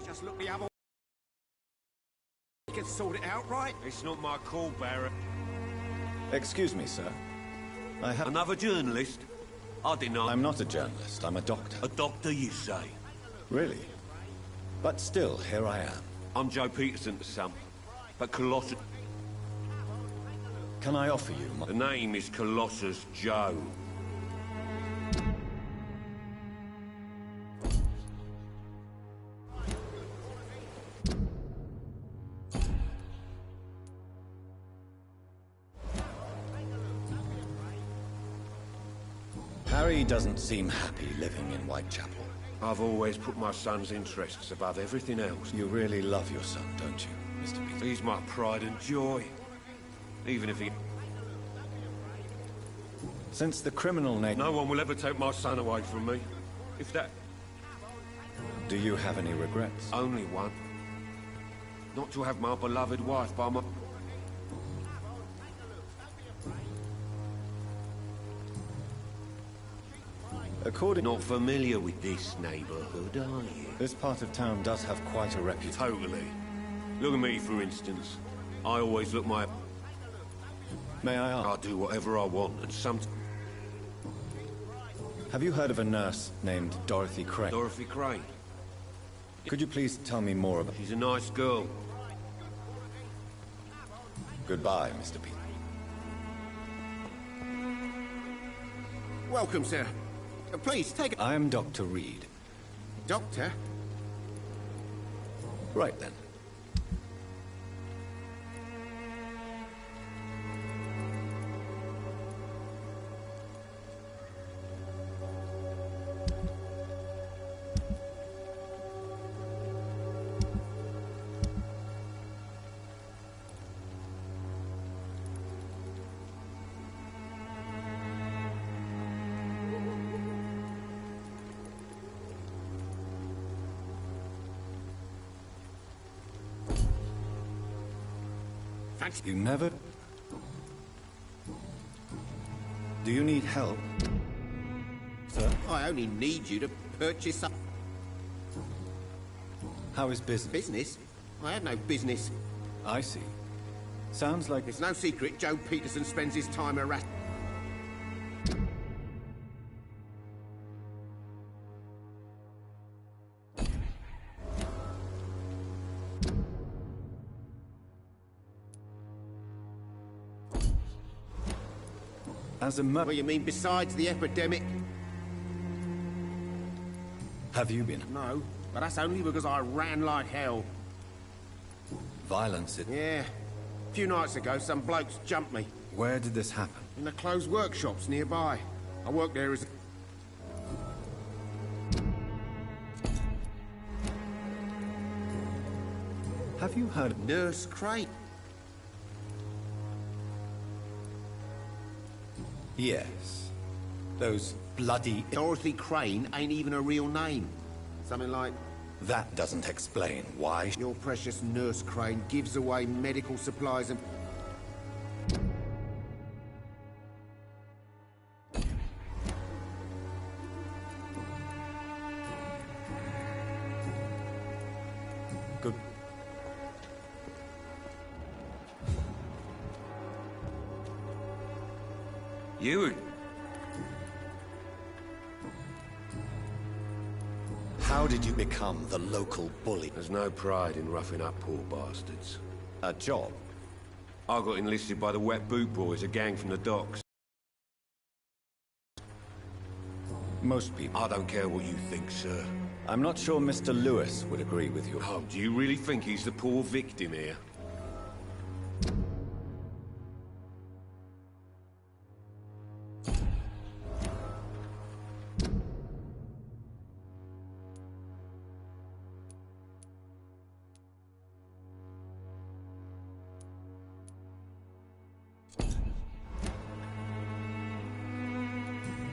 You just look the other way. You can sort it out, right? It's not my call, Barrett. Excuse me, sir. I have... Another journalist? I deny. I'm not a journalist. I'm a doctor. A doctor, you say? Really? But still, here I am. I'm Joe Peterson to some. But Colossus... Can I offer you my... The name is Colossus Joe. Harry doesn't seem happy living in Whitechapel. I've always put my son's interests above everything else. You really love your son, don't you, Mr. Peter? He's my pride and joy. Even if he... Since the criminal name... No one will ever take my son away from me. If that... Do you have any regrets? Only one. Not to have my beloved wife by my... According... Not familiar with this neighborhood, are you? This part of town does have quite a reputation. Totally. Look at me, for instance. I always look my... May I ask? I do whatever I want, and sometimes... Have you heard of a nurse named Dorothy Crane? Dorothy Crane? Could you please tell me more about... She's a nice girl. Goodbye, Mr. Peter. Welcome, sir. Please, take a... I am Dr. Reed. Doctor? Right then. You never... Do you need help, sir? I only need you to purchase some... How is business? Business? I have no business. I see. Sounds like... It's no secret Joe Peterson spends his time harassing... As a What do you mean, besides the epidemic? Have you been? No, but that's only because I ran like hell. Violence? Yeah. A few nights ago, some blokes jumped me. Where did this happen? In the closed workshops nearby. I work there as... Have you heard of... Nurse Crane? Yes. Those bloody... Dorothy Crane ain't even a real name. Something like... That doesn't explain why... Your precious Nurse Crane gives away medical supplies and... Good... You... How did you become the local bully? There's no pride in roughing up poor bastards. A job? I got enlisted by the Wet Boot Boys, a gang from the docks. Most people... I don't care what you think, sir. I'm not sure Mr. Lewis would agree with you. Oh, do you really think he's the poor victim here?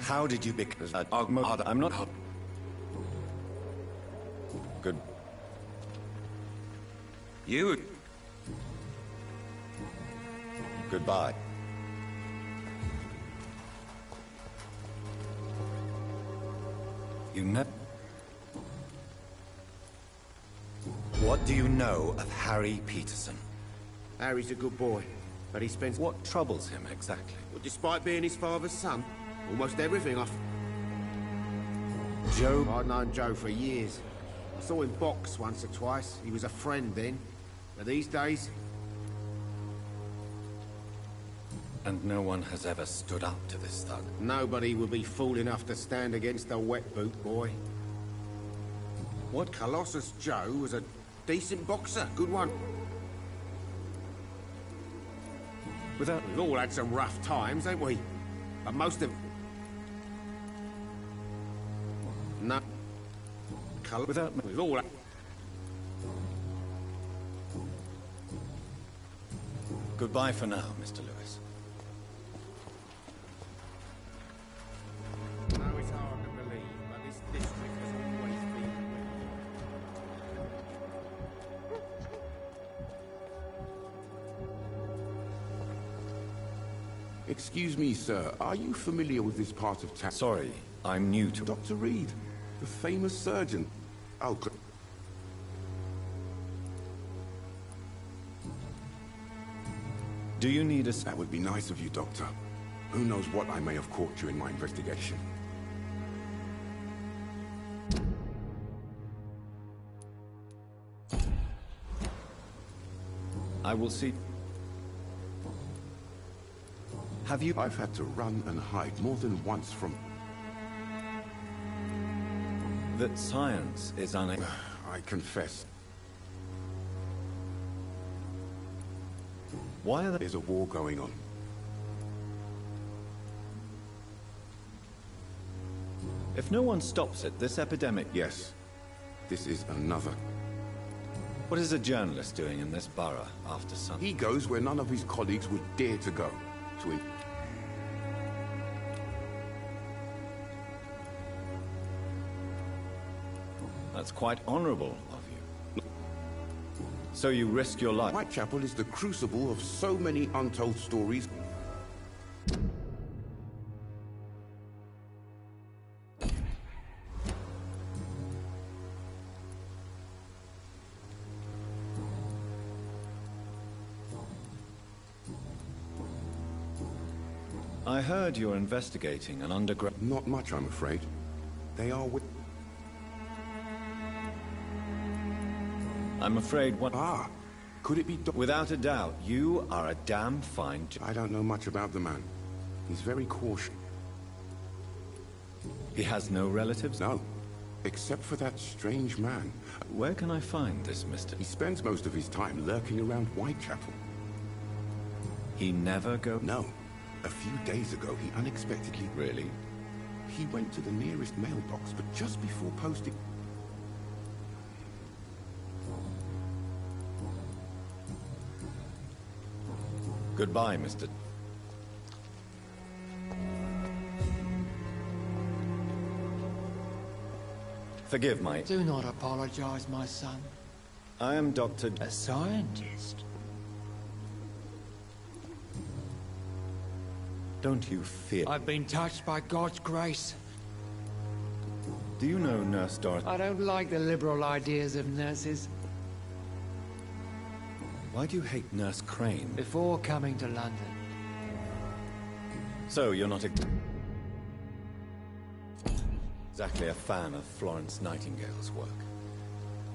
How did you become... I'm not... Good. You... Goodbye. You never... What do you know of Harry Peterson? Harry's a good boy, but he spends... What troubles him exactly? Well, despite being his father's son, almost everything off. Joe? I'd known Joe for years. I saw him box once or twice. He was a friend then. But these days... And no one has ever stood up to this thug? Nobody would be fool enough to stand against a wet boot boy. What? Colossus Joe was a decent boxer. Good one. We've all had some rough times, ain't we? But most of... No. We've all had... Goodbye for now, Mr. Lewis. No, it's hard to believe, but this district has always been... Excuse me, sir. Are you familiar with this part of town? Sorry, I'm new to... Dr. Reed, the famous surgeon. Oh, Do you need a... that would be nice of you, Doctor. Who knows what I may have caught you in my investigation. I will see... Have you... I've had to run and hide more than once from... That science is unable... I confess. Why are there... There's a war going on. If no one stops it, this epidemic... Yes. This is another. What is a journalist doing in this borough after sun? He goes where none of his colleagues would dare to go. To That's quite honorable of you. So you risk your life? Whitechapel is the crucible of so many untold stories. I heard you're investigating an underground... Not much, I'm afraid. They are with... I'm afraid what... Ah, could it be... Without a doubt, you are a damn fine... I don't know much about the man. He's very cautious. He has no relatives? No, except for that strange man. Where can I find this Mr.? He spends most of his time lurking around Whitechapel. He never go... No. A few days ago, he unexpectedly... Really? He went to the nearest mailbox, but just before posting... Goodbye, Mr. Forgive my... Do not apologize, my son. I am Dr. A scientist. Don't you fear... I've been touched by God's grace. Do you know Nurse Dorothy? I don't like the liberal ideas of nurses. Why do you hate Nurse Crane? Before coming to London. So, you're not exactly a fan of Florence Nightingale's work.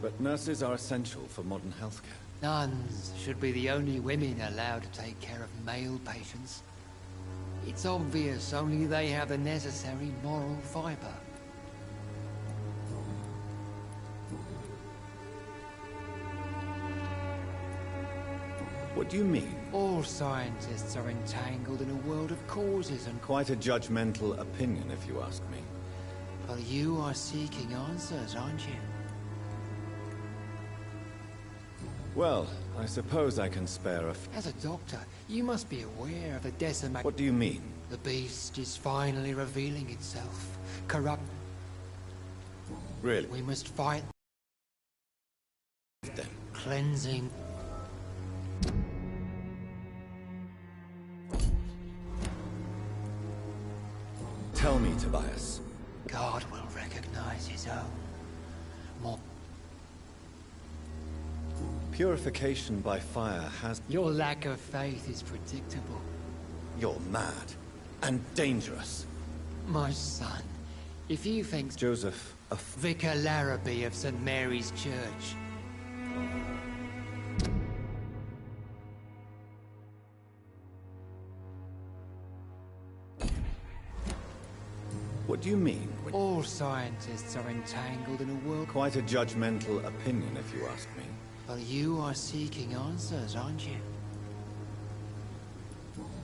But nurses are essential for modern healthcare. Nuns should be the only women allowed to take care of male patients. It's obvious only they have the necessary moral fiber. What do you mean? All scientists are entangled in a world of causes and... Quite a judgmental opinion, if you ask me. Well, you are seeking answers, aren't you? Well, I suppose I can spare a... As a doctor, you must be aware of the decimation. What do you mean? The beast is finally revealing itself. Corrupt. Really? We must fight Then. cleansing. Tell me, Tobias. God will recognize his own. More. Purification by fire has... Your lack of faith is predictable. You're mad. And dangerous. My son, if you think... Joseph, Vicar Larrabee of St. Mary's Church. What do you mean? All scientists are entangled in a world... Quite a judgmental opinion, if you ask me. Well, you are seeking answers, aren't you?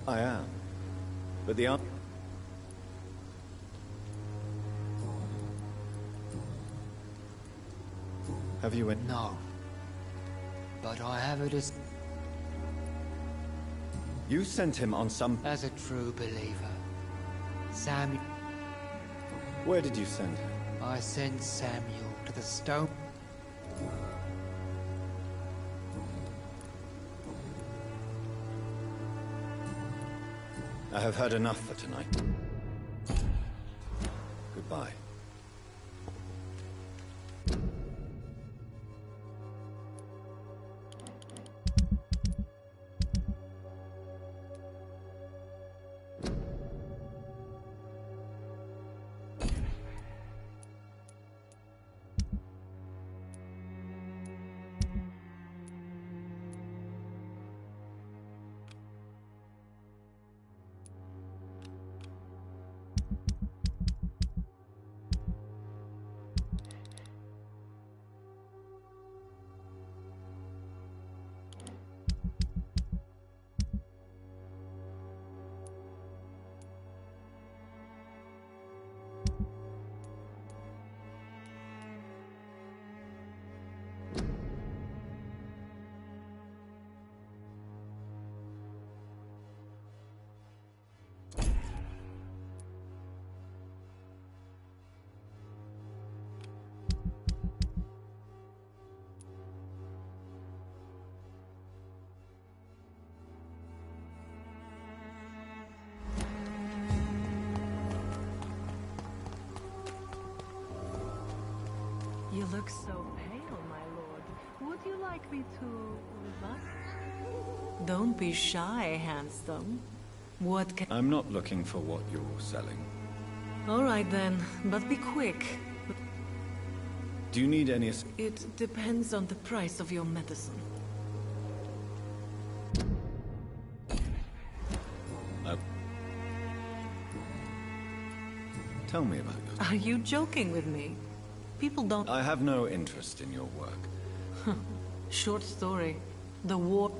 I am. But the answer... Have you any... No. But I have a You sent him on some... As a true believer, Samuel... Where did you send him? I sent Samuel to the stone... I have heard enough for tonight. Goodbye. You look so pale, my lord. Would you like me to revive? Don't be shy, handsome. What can... I'm not looking for what you're selling. All right then, but be quick. Do you need any... It depends on the price of your medicine. Tell me about yours. Are you joking with me? People don't... I have no interest in your work. Short story. The war...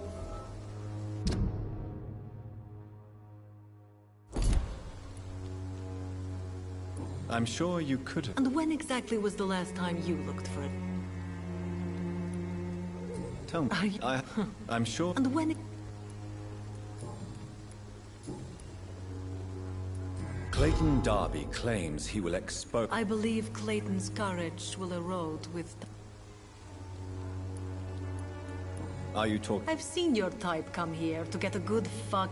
I'm sure you could have... And when exactly was the last time you looked for it? Tell me. Are you... I'm sure... And when... Clayton Darby claims he will expose... I believe Clayton's courage will erode with... Are you talking... I've seen your type come here to get a good fuck...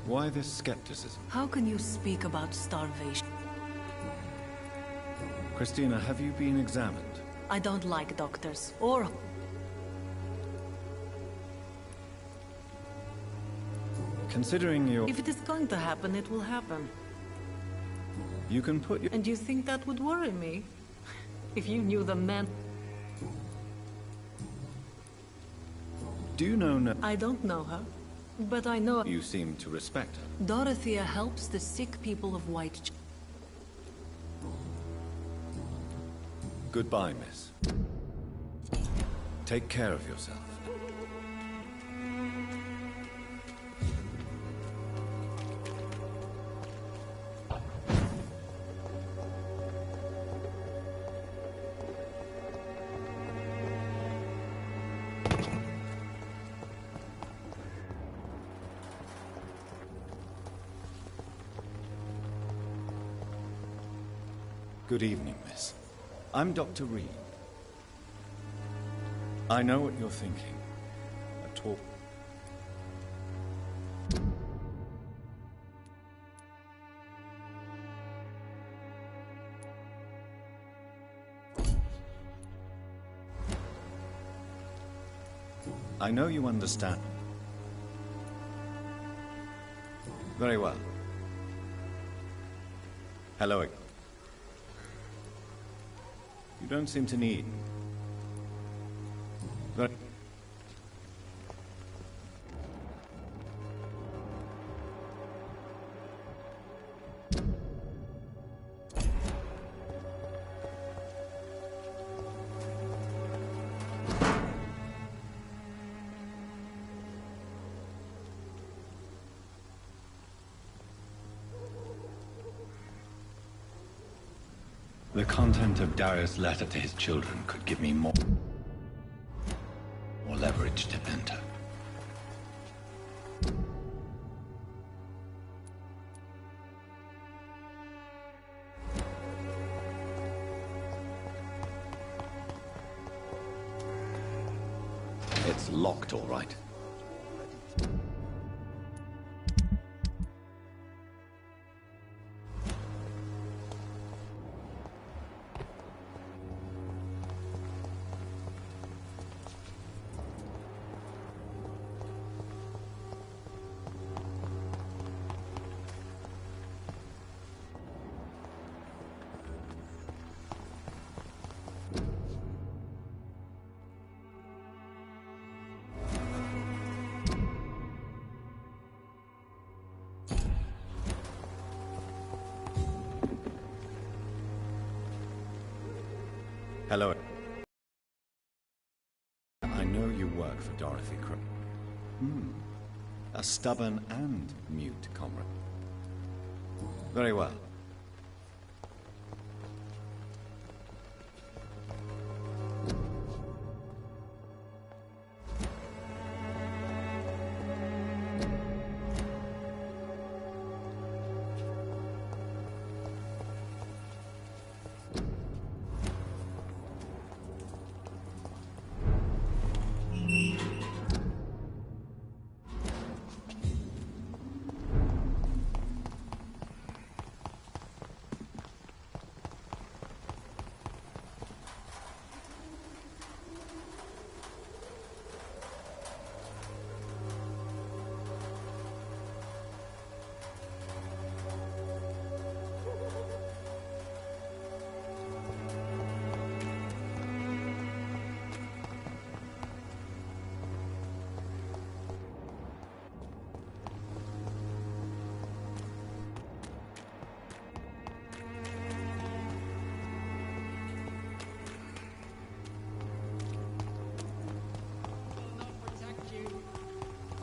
Why this skepticism? How can you speak about starvation? Christina, have you been examined? I don't like doctors, or... Considering your... If it is going to happen, it will happen. You can put your... And you think that would worry me? If you knew the man... Do you know no... I don't know her, but I know... You seem to respect her. Dorothea helps the sick people of White... Goodbye, miss. Take care of yourself. Good evening, miss. I'm Dr. Reed. I know what you're thinking. A talk... I know you understand. Very well. Hello again. You don't seem to need... Very... The content of Darius' letter to his children could give me more leverage to enter. It's locked, all right. Hello. I know you work for Dorothy Crow. A stubborn and mute comrade. Very well.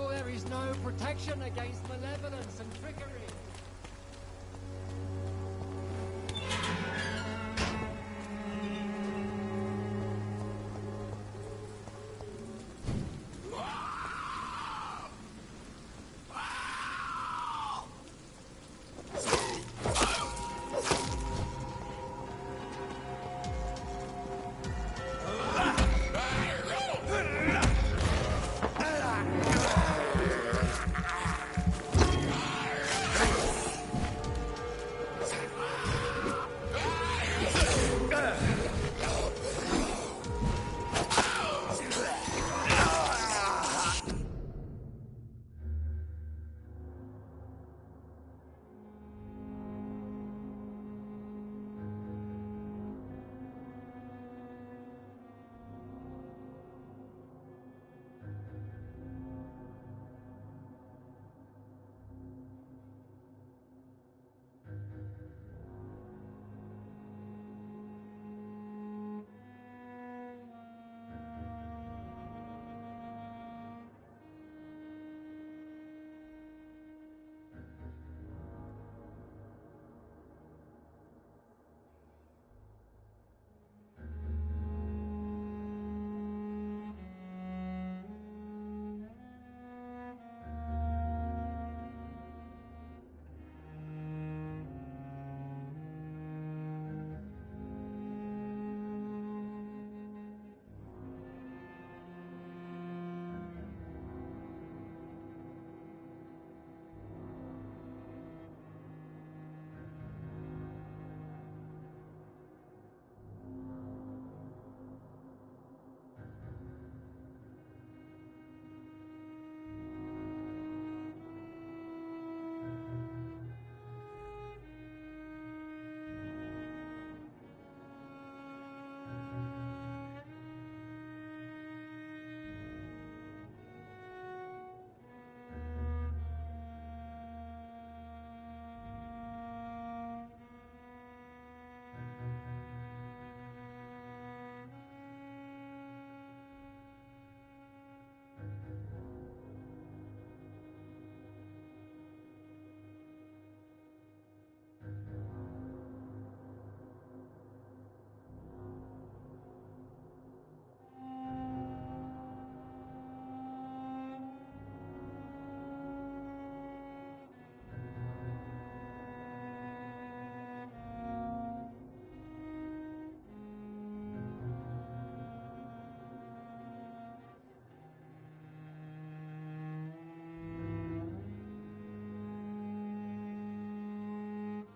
There is no protection against malevolence and trickery.